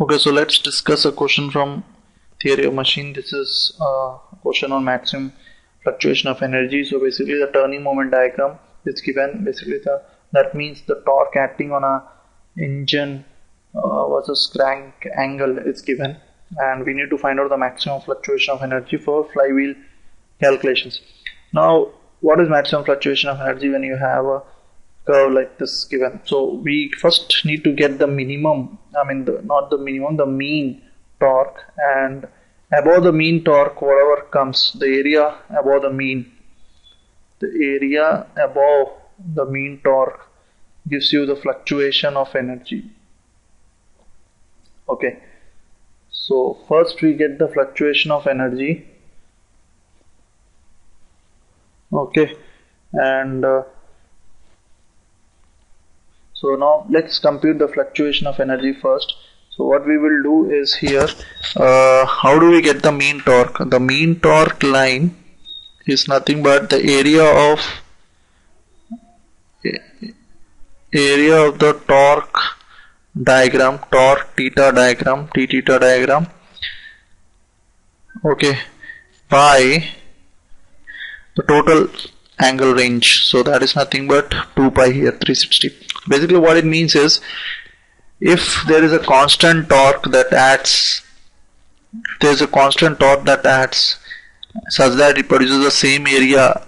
Okay, so let's discuss a question from theory of machine. This is a question on maximum fluctuation of energy. So basically the turning moment diagram is given. Basically that means the torque acting on a engine versus crank angle is given, and we need to find out the maximum fluctuation of energy for flywheel calculations. Now, what is maximum fluctuation of energy when you have a curve like this given? So we first need to get the minimum, not the minimum, the mean torque, and above the mean torque, whatever comes, the area above the mean torque gives you the fluctuation of energy. Okay, so first we get the fluctuation of energy. Okay, and so now let's compute the fluctuation of energy first. So what we will do is here, how do we get the mean torque? The mean torque line is nothing but the area of the torque diagram, torque theta diagram, T theta diagram, okay, by the total angle range. So that is nothing but 2 pi here, 360. Basically what it means is, if there is a constant torque that acts, such that it produces the same area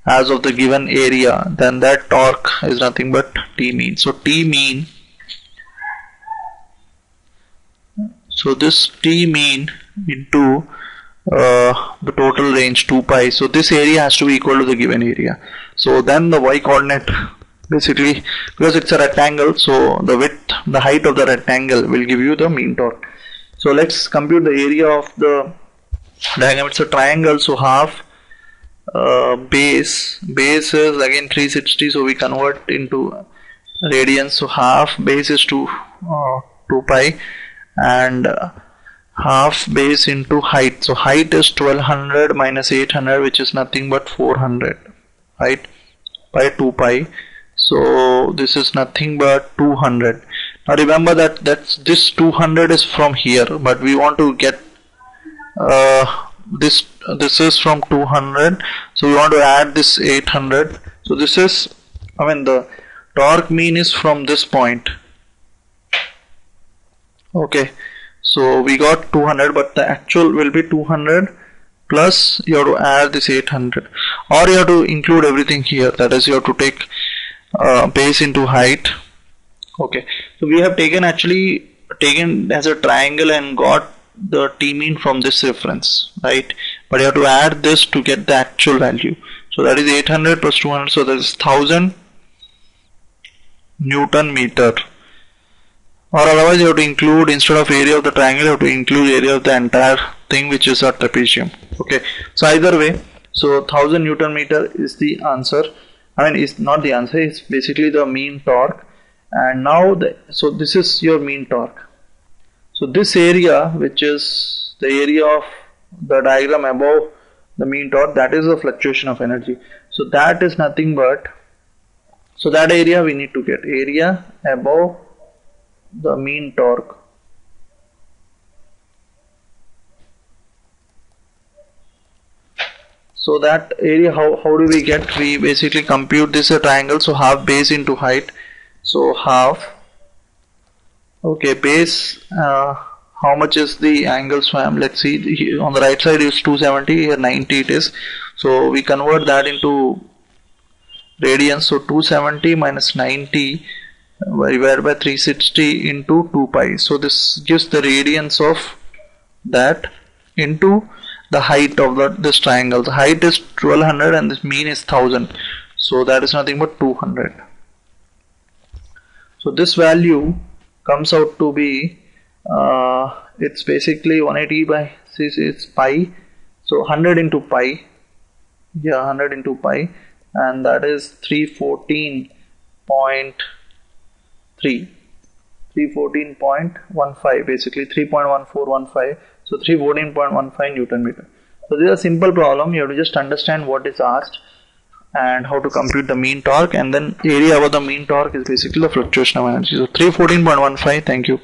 as of the given area, then that torque is nothing but T mean. So T mean, so this T mean into the total range 2 pi, so this area has to be equal to the given area. So then the y coordinate, basically because it's a rectangle, so the width, the height of the rectangle will give you the mean torque. So let's compute the area of the diagram. It's a triangle, so half base is again 360, so we convert into radians. So half base is 2 pi, and half base into height. So height is 1200 minus 800, which is nothing but 400, right, by 2 pi. So this is nothing but 200. Now remember that this 200 is from here, but we want to get this is from 200, so we want to add this 800. So this is, the torque mean is from this point. Okay, so we got 200, but the actual will be 200 plus you have to add this 800, or you have to include everything here. That is, you have to take base into height. Okay, so we have taken as a triangle and got the T mean from this reference, right? But you have to add this to get the actual value. So that is 800 plus 200, so that is 1000 Newton meter. Or otherwise you have to include, instead of area of the triangle, you have to include area of the entire thing, which is a trapezium. Okay, so either way, so 1000 Newton meter is the answer. It's not the answer, it's basically the mean torque. And now so this is your mean torque. So this area, which is the area of the diagram above the mean torque, that is the fluctuation of energy. So that is nothing but, so that area we need to get, area above the mean torque. So that area, how do we get? We basically compute this a triangle, so half base into height. So half, okay, base, how much is the angle swam? Let's see, on the right side is 270, here 90 it is. So we convert that into radians. So 270 minus 90 divided by 360 into 2 pi. So this gives the radians of that into the height of this triangle. The height is 1200 and this mean is 1000. So that is nothing but 200. So this value comes out to be, it's basically 180 by, it's pi. So 100 into pi, 100 into pi, and that is 314.15, basically 3.1415. So 314.15 Newton meter. So this is a simple problem. You have to just understand what is asked and how to compute the mean torque, and then area over the mean torque is basically the fluctuation of energy. So 314.15. Thank you.